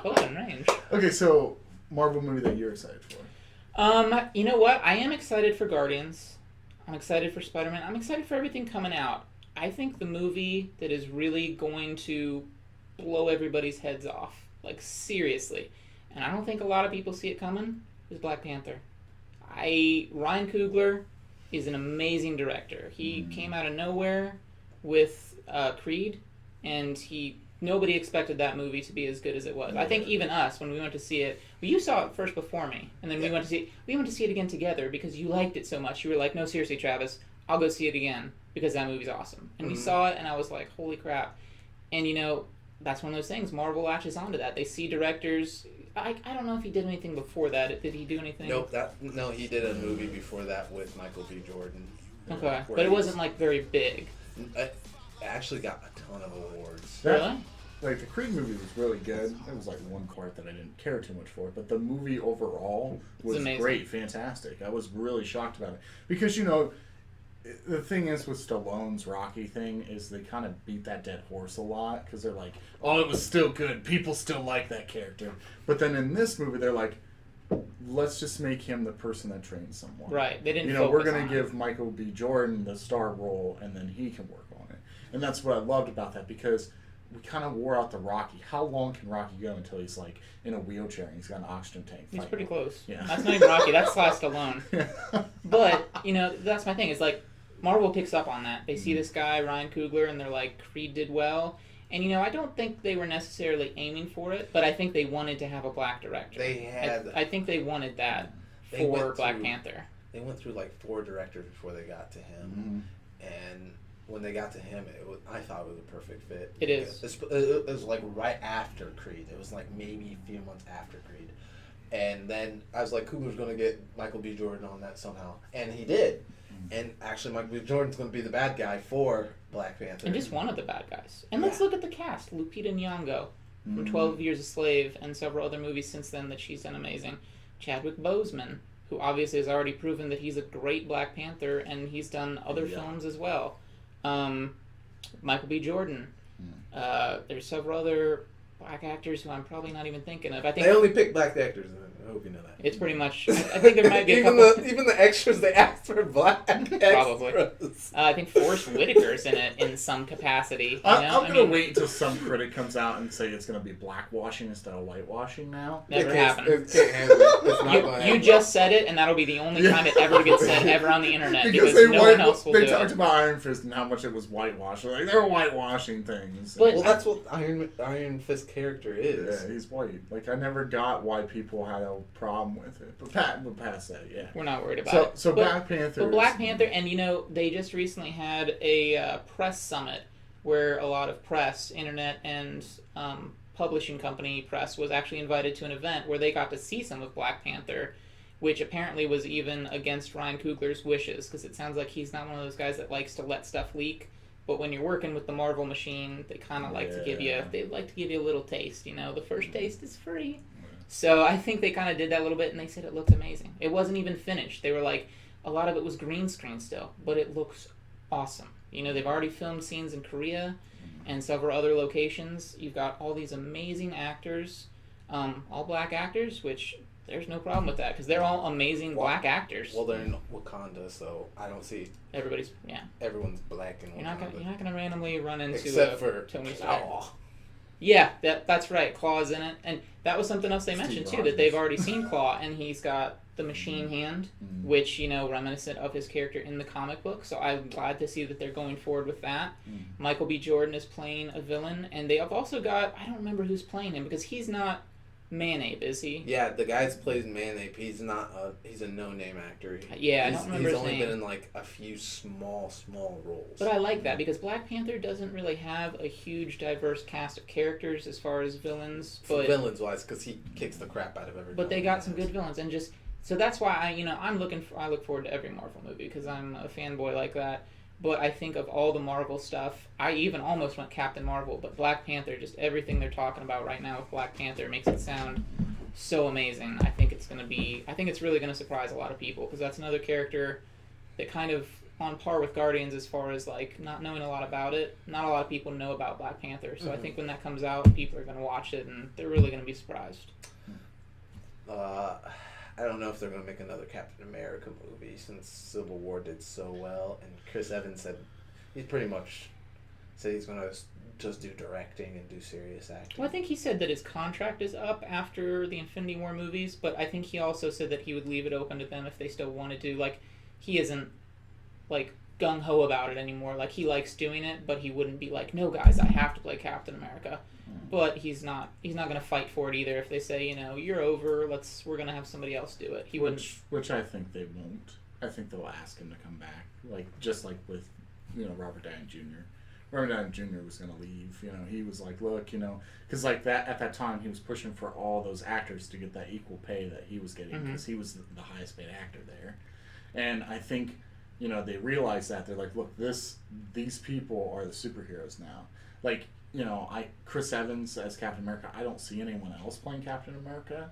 Open range. Okay, so Marvel movie that you're excited for? You know what? I am excited for Guardians. I'm excited for Spider-Man. I'm excited for everything coming out. I think the movie that is really going to blow everybody's heads off, like seriously, and I don't think a lot of people see it coming, is Black Panther. Ryan Coogler is an amazing director. He came out of nowhere with Creed, and nobody expected that movie to be as good as it was. I think even us, when we went to see it, you saw it first before me, and then we went to see it again together because you liked it so much. You were like, no, seriously, Travis, I'll go see it again because that movie's awesome. And we saw it, and I was like, holy crap. And, that's one of those things. Marvel latches onto that. They see directors. I don't know if he did anything before that. Did he do anything? Nope. No, he did a movie before that with Michael B. Jordan. Okay, but it wasn't like very big. It actually got a ton of awards. Really? Like, the Creed movie was really good. There was like one part that I didn't care too much for, but the movie overall was great, fantastic. I was really shocked about it because the thing is with Stallone's Rocky thing is they kind of beat that dead horse a lot because they're like, oh, it was still good. People still like that character. But then in this movie, they're like, let's just make him the person that trains someone. Right. They didn't we're going to give Michael B. Jordan the star role, and then he can work on it. And that's what I loved about that because we kind of wore out the Rocky. How long can Rocky go until he's like in a wheelchair and he's got an oxygen tank? He's pretty close. Yeah. That's not even Rocky. That's Sly Stallone. But, that's my thing. It's like, Marvel picks up on that. They see this guy, Ryan Coogler, and they're like, Creed did well. And, I don't think they were necessarily aiming for it, but I think they wanted to have a black director. I think they wanted that for Black Panther. They went through like 4 directors before they got to him. And when they got to him, I thought it was a perfect fit. It is. It was like right after Creed. It was like maybe a few months after Creed. And then I was like, Coogler's going to get Michael B. Jordan on that somehow. And he did. And actually, Michael B. Jordan's going to be the bad guy for Black Panther. And just one of the bad guys. And let's look at the cast. Lupita Nyong'o from 12 Years a Slave and several other movies since then that she's done amazing. Chadwick Boseman, who obviously has already proven that he's a great Black Panther, and he's done other films as well. Michael B. Jordan. There's several other black actors who I'm probably not even thinking of. I think they only pick black actors. I hope you know that. It's pretty much. I think there might be a even the extras they asked for black probably. Extras. I think Forrest Whitaker's in it in some capacity. I'm gonna wait until some critic comes out and say it's gonna be blackwashing instead of whitewashing now. Never happened. It can't handle it. It's not you just said it, and that'll be the only time it ever gets said ever on the internet because no one else will do it. They talked about Iron Fist and how much it was whitewashed. Like they were whitewashing things. But that's what Iron Fist character is. Yeah, he's white. Like I never got why people had a problem with it. But past that, yeah. We're not worried about it. So Black Panther. But Black Panther, and they just recently had a press summit where a lot of press, internet, and publishing company press was actually invited to an event where they got to see some of Black Panther, which apparently was even against Ryan Coogler's wishes, because it sounds like he's not one of those guys that likes to let stuff leak. But when you're working with the Marvel machine, they kind of like to give you a little taste. The first taste is free. So I think they kind of did that a little bit, and they said it looked amazing. It wasn't even finished. They were like, a lot of it was green screen still, but it looks awesome. They've already filmed scenes in Korea and several other locations. You've got all these amazing actors, all black actors, which there's no problem with that because they're all amazing black actors. Well, they're in Wakanda, so I don't see everyone's black in Wakanda. You're not gonna randomly run into except for Tony Stark. Yeah, that's right. Claw's in it, and that was something else they mentioned too. That they've already seen Claw, and he's got the machine hand, which reminiscent of his character in the comic book. So I'm glad to see that they're going forward with that. Michael B. Jordan is playing a villain, and they have also got I don't remember who's playing him because he's not Manape, is he? Yeah, the guy that plays Manape, he's a no-name actor. Yeah, I don't remember his name. He's only been in like a few small roles. But I like that because Black Panther doesn't really have a huge diverse cast of characters as far as villains. But villains-wise, because he kicks the crap out of everybody. But they got some good villains, and so that's why I look forward to every Marvel movie because I'm a fanboy like that. But I think of all the Marvel stuff, I even almost went Captain Marvel, but Black Panther, just everything they're talking about right now with Black Panther makes it sound so amazing. I think it's really going to surprise a lot of people because that's another character that kind of on par with Guardians as far as like not knowing a lot about it. Not a lot of people know about Black Panther, so I think when that comes out, people are going to watch it and they're really going to be surprised. I don't know if they're going to make another Captain America movie since Civil War did so well, and Chris Evans said he's pretty much said he's going to just do directing and do serious acting. Well, I think he said that his contract is up after the Infinity War movies, but I think he also said that he would leave it open to them if they still wanted to. Like, he isn't, like, gung-ho about it anymore. Like, he likes doing it, but he wouldn't be like, no, guys, I have to play Captain America. But he's not going to fight for it either if they say, you know, you're over, we're going to have somebody else do it. Which I think they won't. I think they'll ask him to come back. Like, just like with, you know, Robert Downey Jr. Robert Downey Jr. was going to leave. You know, he was like, look, you know, because like that at that time he was pushing for all those actors to get that equal pay that he was getting because he was the highest paid actor there. And I think, you know, they realized that. They're like, look, these people are the superheroes now. Like, you know, Chris Evans as Captain America, I don't see anyone else playing Captain America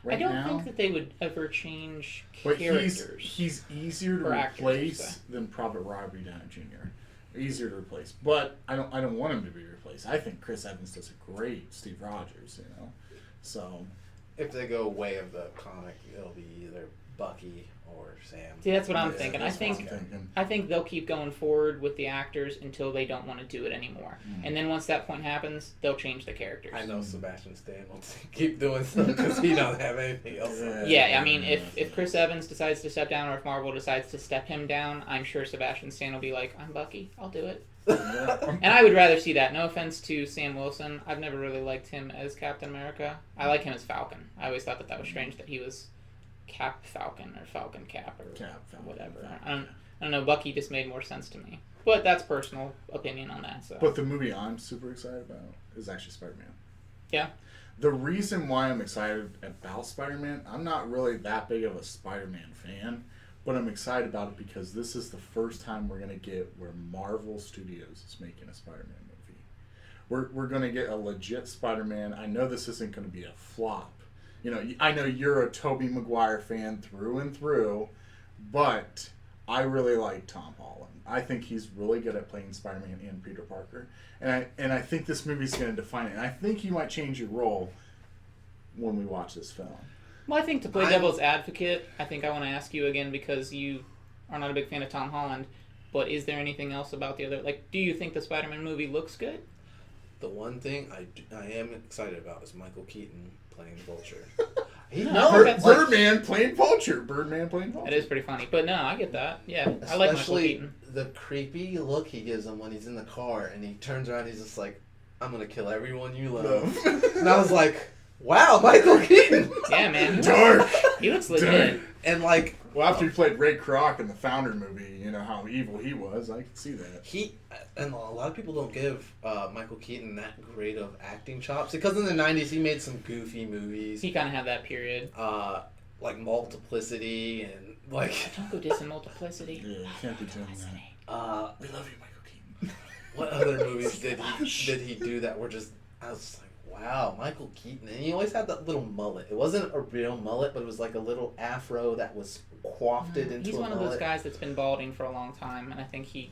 right now. I don't think that they would ever change But characters. he's easier to replace than probably Robert Downey Jr. Easier to replace. But I don't want him to be replaced. I think Chris Evans does a great Steve Rogers, you know. So if they go way of the comic, it'll be either Bucky or Sam. See, that's what I'm thinking. That's what I'm thinking. I think they'll keep going forward with the actors until they don't want to do it anymore. And then once that point happens, they'll change the characters. I know Sebastian Stan wants to keep doing something because he don't have anything else. Yeah, I mean, if Chris Evans decides to step down or if Marvel decides to step him down, I'm sure Sebastian Stan will be like, I'm Bucky, I'll do it. And I would rather see that. No offense to Sam Wilson. I've never really liked him as Captain America. I like him as Falcon. I always thought that was strange that he was Cap Falcon or Falcon Cap or whatever. Falcon. I don't know. Bucky just made more sense to me. But that's personal opinion on that. So. But the movie I'm super excited about is actually Spider-Man. Yeah. The reason why I'm excited about Spider-Man, I'm not really that big of a Spider-Man fan, but I'm excited about it because this is the first time we're going to get where Marvel Studios is making a Spider-Man movie. We're going to get a legit Spider-Man. I know this isn't going to be a flop. You know, I know you're a Tobey Maguire fan through and through, but I really like Tom Holland. I think he's really good at playing Spider-Man and Peter Parker. And I think this movie's going to define it. And I think you might change your role when we watch this film. Well, I think to play devil's advocate, I think I want to ask you again because you are not a big fan of Tom Holland, but is there anything else about the other... Like, do you think the Spider-Man movie looks good? The one thing I am excited about is Michael Keaton playing Vulture. Birdman playing Vulture. That is pretty funny. But no, I get that. Yeah, I like Michael Keaton. The creepy look he gives him when he's in the car and he turns around, he's just like, I'm going to kill everyone you love. And I was like, wow, Michael Keaton. Yeah, man. Dark. He looks legit. And like... Well, after he played Ray Kroc in the Founder movie, you know how evil he was. I could see that. And a lot of people don't give Michael Keaton that great of acting chops because in the 90s he made some goofy movies. He kind of had that period. Like Multiplicity and like... Don't go dissing Multiplicity. Yeah, can't be doing that. We love you, Michael Keaton. What other movies did he do that were just... I was just like, wow, Michael Keaton. And he always had that little mullet. It wasn't a real mullet, but it was like a little afro that was coifted into a mullet. He's one of those guys that's been balding for a long time, and I think he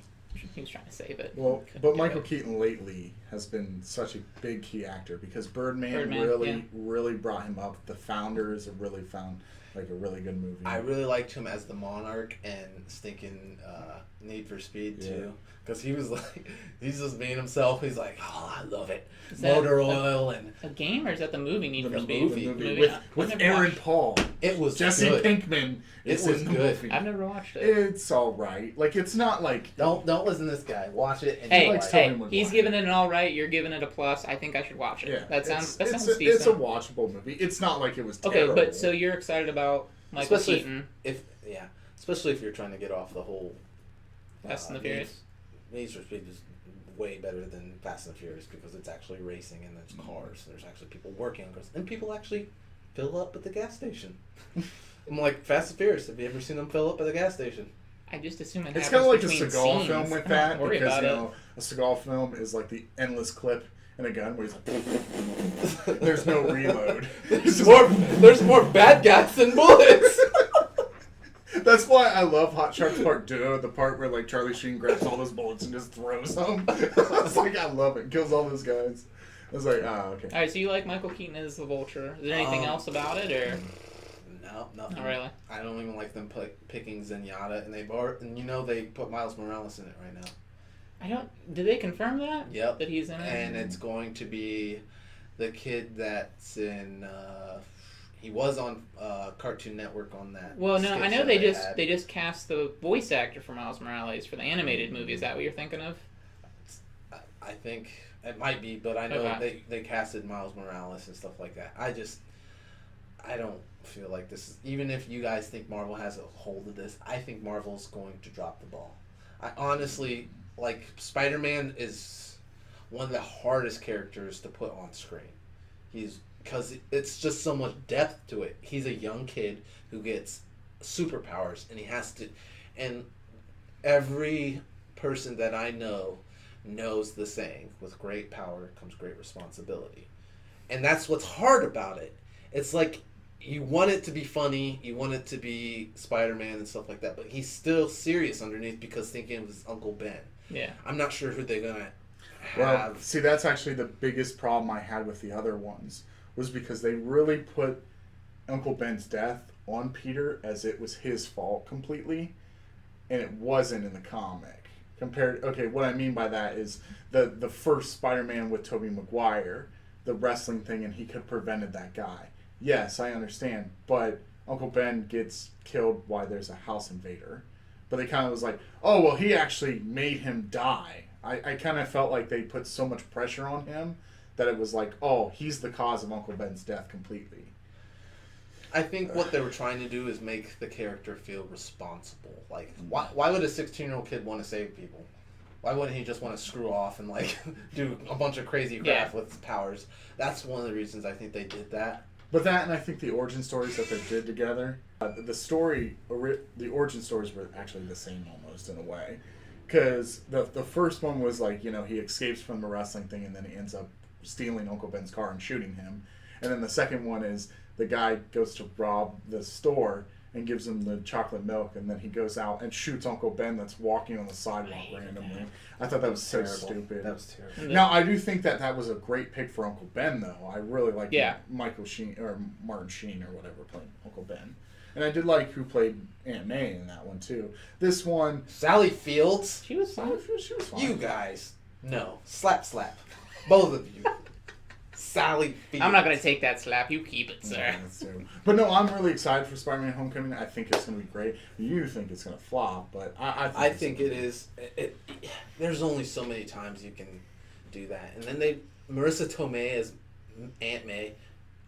was trying to save it. Well, but Michael Keaton lately has been such a big key actor because Birdman really brought him up. The Founders have really found like a really good movie. I really liked him as the Monarch and stinking Need for Speed too. Because he was like, he's just being himself. He's like, oh, I love it. Motor oil and... A game or is that the movie Need for Speed? Movie. With Aaron Paul. It was Jesse good. Pinkman. It was good. Movie. I've never watched it. It's all right. Like, it's not like... Don't listen to this guy. Watch it. And hey, he's giving it an all right. You're giving it a plus. I think I should watch it. Yeah, that sounds decent. It's a watchable movie. It's not like it was terrible. Okay, but so you're excited about Michael Keaton. Especially if you're trying to get off the whole... Fast and the Furious. Need for Speed is way better than Fast and Furious because it's actually racing and there's cars. There's actually people working on cars. And people actually fill up at the gas station. I'm like, Fast and Furious, have you ever seen them fill up at the gas station? I just assume it's kind of like a Seagal scenes. film with that. Don't worry because, about you know, a Seagal film is like the endless clip in a gun where he's like, there's no reload. There's more bad guys than bullets. That's why I love Hot Sharks Part 2, the part where like Charlie Sheen grabs all those bullets and just throws them. It's like, I love it. Kills all those guys. I was like, okay. All right, so you like Michael Keaton as the Vulture. Is there anything else about it, or? No, nothing. Not really. I don't even like them picking Zenyatta, and they put Miles Morales in it right now. Did they confirm that? Yep. That he's in it? And it's going to be the kid that's in. He was on Cartoon Network on that. Well, no, I know they had. just cast the voice actor for Miles Morales for the animated movie. Is that what you're thinking of? I think it might be, but I know they casted Miles Morales and stuff like that. I don't feel like this is, even if you guys think Marvel has a hold of this, I think Marvel's going to drop the ball. I honestly, like, Spider-Man is one of the hardest characters to put on screen. Because it's just so much depth to it. He's a young kid who gets superpowers, and he has to, and every person that I know knows the saying, with great power comes great responsibility. And that's what's hard about it. It's like, you want it to be funny, you want it to be Spider-Man and stuff like that, but he's still serious underneath because thinking of his Uncle Ben. Yeah. I'm not sure who they're going to have. Well, see, that's actually the biggest problem I had with the other ones, was because they really put Uncle Ben's death on Peter as it was his fault completely, and it wasn't in the comic. What I mean by that is the first Spider-Man with Tobey Maguire, the wrestling thing, and he could have prevented that guy. Yes, I understand, but Uncle Ben gets killed while there's a house invader. But they kind of was like, oh, well, he actually made him die. I kind of felt like they put so much pressure on him that it was like, oh, he's the cause of Uncle Ben's death completely. I think what they were trying to do is make the character feel responsible. Like, why would a 16-year-old kid want to save people? Why wouldn't he just want to screw off and, like, do a bunch of crazy crap with his powers? That's one of the reasons I think they did that. But that, and I think the origin stories that they did together, the origin stories were actually the same almost in a way. Because the first one was like, you know, he escapes from the wrestling thing and then he ends up stealing Uncle Ben's car and shooting him. And then the second one is the guy goes to rob the store and gives him the chocolate milk, and then he goes out and shoots Uncle Ben that's walking on the sidewalk randomly. I thought that was so stupid. That was terrible. Now, I do think that was a great pick for Uncle Ben, though. I really like Michael Sheen, or Martin Sheen, or whatever, playing Uncle Ben. And I did like who played Aunt May in that one, too. This one... Sally Fields? She was fine. She was fine. You guys. No. Slap. Both of you. Sally Fields. I'm not going to take that slap. You keep it, sir. But no, I'm really excited for Spider-Man Homecoming. I think it's going to be great. You think it's going to flop, but I think it is. There's only so many times you can do that. And then Marissa Tomei as Aunt May.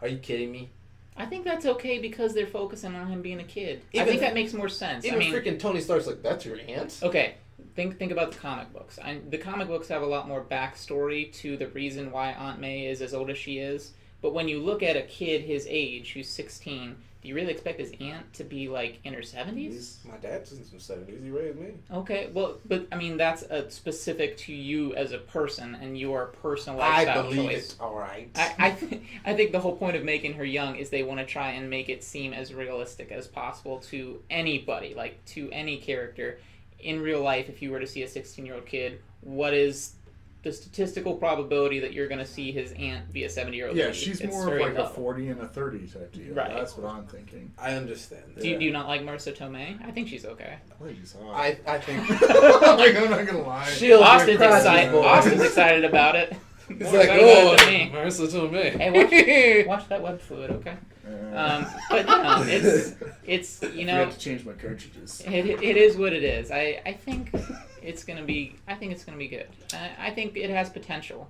Are you kidding me? I think that's okay because they're focusing on him being a kid. I think that makes more sense. Even freaking Tony Stark's like, that's your aunt? Okay. Think about the comic books. The comic books have a lot more backstory to the reason why Aunt May is as old as she is. But when you look at a kid his age, who's 16, do you really expect his aunt to be, like, in her 70s? My dad's in his 70s. He raised me. Okay, well, but, I mean, that's specific to you as a person and your personal lifestyle choice. I believe it's all right. I think the whole point of making her young is they want to try and make it seem as realistic as possible to anybody, like, to any character. In real life, if you were to see a 16-year-old kid, what is the statistical probability that you're going to see his aunt be a 70-year-old lady? Yeah, she's more of like a 40 and a 30 type deal. Right. That's what I'm thinking. I understand. Do you not like Marissa Tomei? I think she's okay. Please. I think... like, I'm not going to lie. Austin's excited about it. It's like, oh, Marissa Tomei. Hey, watch that web fluid, okay? But no, it's you know. I have to change my cartridges. It is what it is. I think it's gonna be. I think it's gonna be good. I think it has potential.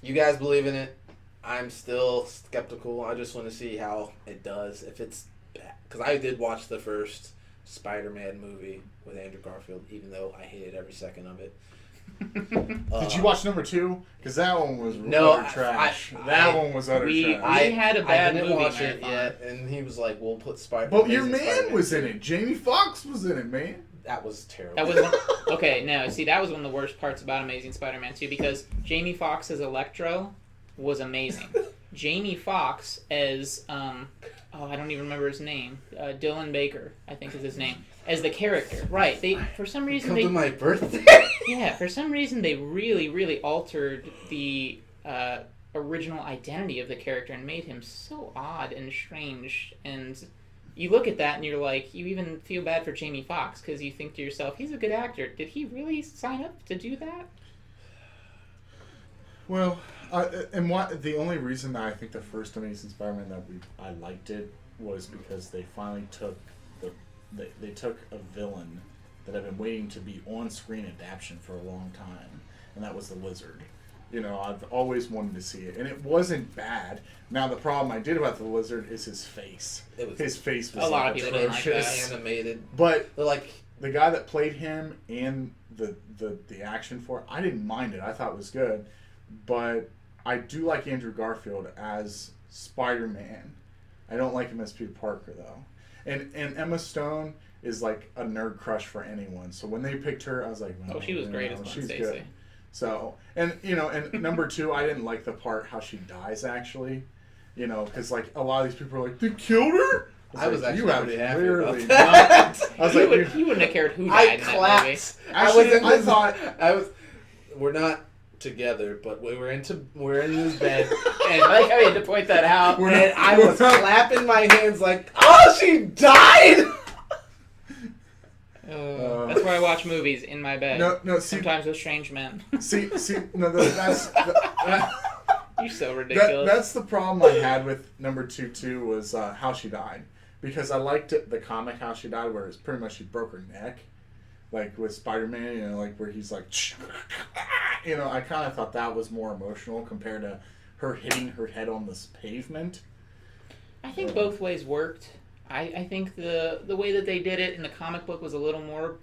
You guys believe in it? I'm still skeptical. I just want to see how it does. If it's bad, because I did watch the first Spider-Man movie with Andrew Garfield, even though I hated every second of it. Did you watch number 2? Because that one was utter trash. That one was utter trash. I had a bad movie. I didn't watch it yet, and he was like, "We'll put Spider-Man." But your man was in it. Jamie Foxx was in it, man. That was terrible. That was okay. No, see, that was one of the worst parts about Amazing Spider-Man 2 because Jamie Foxx as Electro was amazing. Jamie Foxx as I don't even remember his name. Dylan Baker, I think is his name, as the character. Right. They for some reason Come they to my birthday. yeah for some reason they really altered the original identity of the character and made him so odd and strange. And you look at that and you're like, you even feel bad for Jamie Foxx because you think to yourself, he's a good actor. Did he really sign up to do that? Well, the only reason that I think the first Amazing Spider-Man that I liked it was because they finally took they took a villain that had been waiting to be on-screen adaptation for a long time, and that was the Lizard. You know, I've always wanted to see it, and it wasn't bad. Now, the problem I did about the Lizard is his face. His face was a lot of people didn't like atrocious. that. Animated, But they're like the guy that played him and the action for it, I didn't mind it. I thought it was good. But I do like Andrew Garfield as Spider-Man. I don't like him as Peter Parker, though. And Emma Stone is like a nerd crush for anyone. So when they picked her, I was like, well, she was great as Gwen Stacy. Good. So, and number two, I didn't like the part how she dies, actually. You know, because like a lot of these people are like, they killed her? I was like, actually pretty happy about not. that. I was like, you wouldn't have cared who died in that movie. We're not together, but we're in this bed, and I like how you had to point that out. And I was clapping my hands like, oh, she died! That's where I watch movies, in my bed. No, sometimes with strange men. That's You're so ridiculous. That's the problem I had with number two was how she died, because I liked the comic how she died, where it's pretty much she broke her neck, like with Spider-Man, you know, like where he's like, you know, I kind of thought that was more emotional compared to her hitting her head on this pavement. I think both ways worked. I think the way that they did it in the comic book was a little more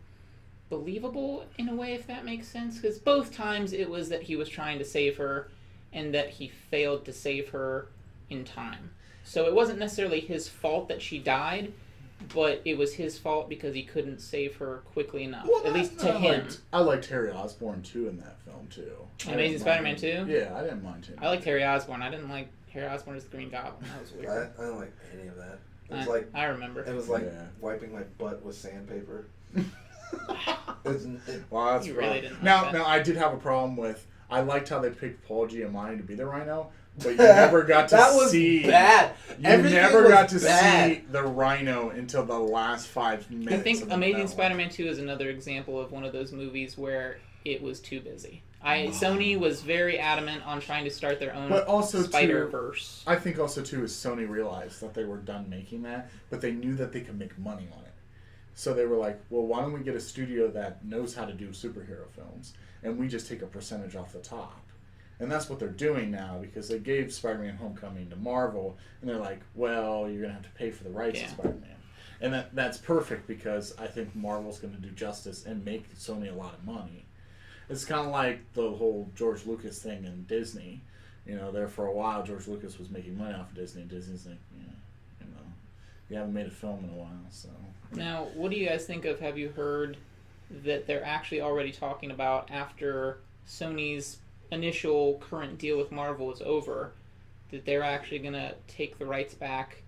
believable in a way, if that makes sense, because both times it was that he was trying to save her and that he failed to save her in time. So it wasn't necessarily his fault that she died, but it was his fault because he couldn't save her quickly enough, at least to him. I liked Harry Osborn too in that film too. Amazing Spider-Man 2? Yeah, I didn't mind him. I liked Harry Osborn. I didn't like Harry Osborn as the Green Goblin. That was weird. I don't like any of that. It was I remember. It was like wiping my butt with sandpaper. Well, that's you really didn't. Now, I did have a problem with. I liked how they picked Paul Giamatti to be the Rhino, but you never got to that was see. Bad. You Everything never got to bad. see the Rhino until the last 5 minutes. I think of the Amazing film. Spider-Man 2 is another example of one of those movies where it was too busy. Sony was very adamant on trying to start their own Spider-Verse. I think also too is Sony realized that they were done making that, but they knew that they could make money on it. So they were like, well, why don't we get a studio that knows how to do superhero films, and we just take a percentage off the top. And that's what they're doing now, because they gave Spider-Man Homecoming to Marvel, and they're like, well, you're going to have to pay for the rights to Spider-Man. And that's perfect, because I think Marvel's going to do justice and make Sony a lot of money. It's kind of like the whole George Lucas thing in Disney. You know, there for a while, George Lucas was making money off of Disney, and Disney's like, you haven't made a film in a while, so... Now, what do you guys think of, have you heard that they're actually already talking about, after Sony's initial current deal with Marvel is over, that they're actually going to take the rights back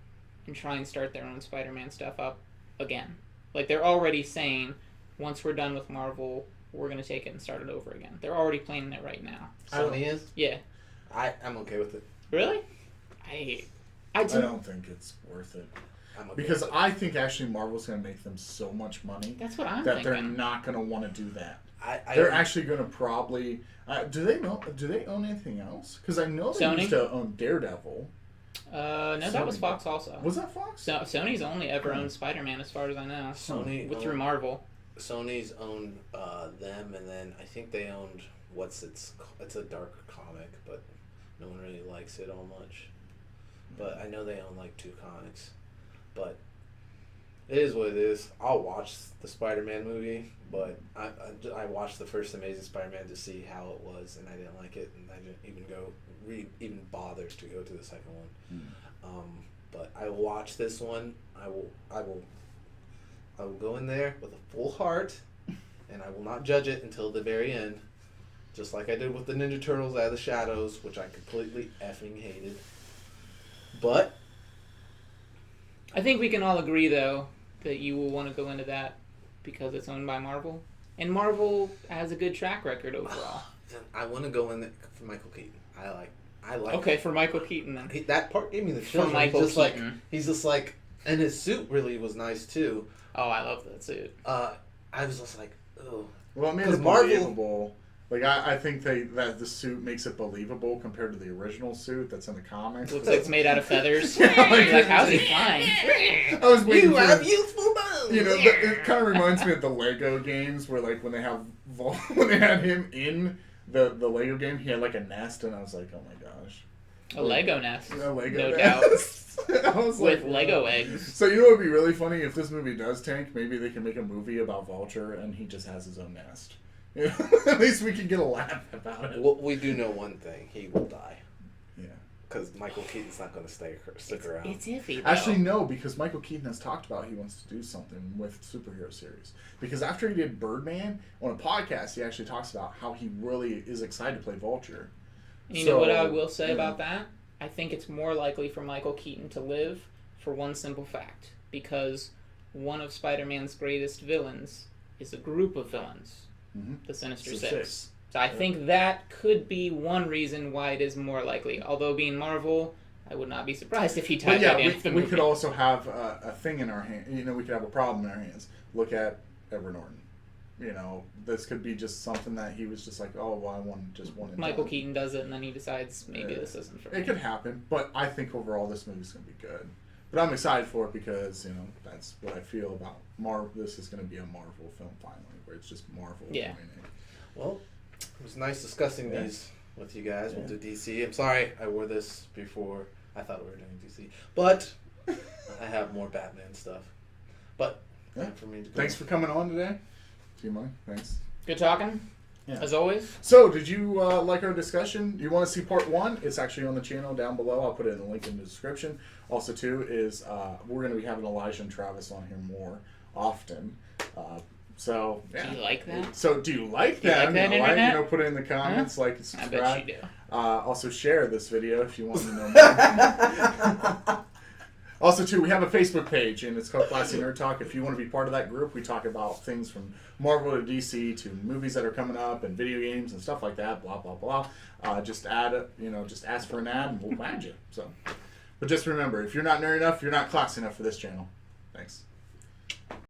and try and start their own Spider-Man stuff up again? Like, they're already saying, once we're done with Marvel, we're going to take it and start it over again. They're already planning it right now. Sony is? Yeah. I'm okay with it. Really? I don't think it's worth it. Because I think actually Marvel's going to make them so much money. That's what I'm thinking. That they're not going to want to do that. They're actually going to probably... do they own anything else? Because I know they Sony? used to own Daredevil. No, Sony. That was Fox also. Was that Fox? So Sony's only ever owned Spider-Man, as far as I know. Through Marvel. Sony's owned them, and then I think they owned it's a dark comic, but no one really likes it all much. But I know they own like 2 comics. But it is what it is. I'll watch the Spider-Man movie, but I watched the first Amazing Spider-Man to see how it was, and I didn't like it, and I didn't even bother to go to the second one. But I will watch this one. I will go in there with a full heart, and I will not judge it until the very end, just like I did with the Ninja Turtles Out of the Shadows, which I completely effing hated. But I think we can all agree, though, that you will want to go into that because it's owned by Marvel. And Marvel has a good track record overall. I want to go in there for Michael Keaton. I like. Okay, for Michael Keaton then. That part gave me the chills. For Michael Keaton. He's just like, and his suit really was nice too. Oh, I love that suit. I was just like, oh. Well, it made it believable. Like I think that the suit makes it believable compared to the original suit that's in the comics. Looks like it's made out of feathers. Yeah, like, how's he flying? I was waiting. You have youthful bones. You know, it kind of reminds me of the Lego games where, like, when they had him in the Lego game, he had like a nest, and I was like, oh my gosh. A Lego nest. A Lego no nest. doubt. I was With like, Lego eggs. So, you know what would be really funny? If this movie does tank, maybe they can make a movie about Vulture and he just has his own nest. You know? At least we can get a laugh about it. Well, we do know one thing. He will die. Yeah. Because Michael Keaton's not going to stick around. It's iffy, though. Actually, no, because Michael Keaton has talked about he wants to do something with superhero series. Because after he did Birdman, on a podcast, he actually talks about how he really is excited to play Vulture. You know what I will say about that? I think it's more likely for Michael Keaton to live for one simple fact. Because one of Spider-Man's greatest villains is a group of villains. Mm-hmm. The Sinister Six. So I think that could be one reason why it is more likely. Although being Marvel, I would not be surprised if he died by the end of the movie. We could also have a thing in our hand. You know, we could have a problem in our hands. Look at Edward Norton. You know, this could be just something that he was just like, oh, well, I want just one. Michael Keaton does it, and then he decides maybe this isn't for me. It could happen, but I think overall this movie's going to be good. But I'm excited for it because, you know, that's what I feel about Marvel. This is going to be a Marvel film finally, where it's just Marvel doing it. Well, it was nice discussing these with you guys. We'll do DC. I'm sorry I wore this before. I thought we were doing DC. But I have more Batman stuff. But time for me to go. Thanks for coming on today. T-Money, thanks. Good talking, as always. So, did you like our discussion? You want to see part 1? It's actually on the channel down below. I'll put it in the link in the description. Also, too, is we're going to be having Elijah and Travis on here more often. So, yeah. Do you like that? So, do you like that? Put it in the comments, like, and subscribe. I bet you do. Also, share this video if you want to know more. Also, too, we have a Facebook page, and it's called Classy Nerd Talk. If you want to be part of that group, we talk about things from Marvel to DC to movies that are coming up and video games and stuff like that. Blah blah blah. Just add it. Just ask for an ad, and we'll add you. So, but just remember, if you're not nerd enough, you're not classy enough for this channel. Thanks.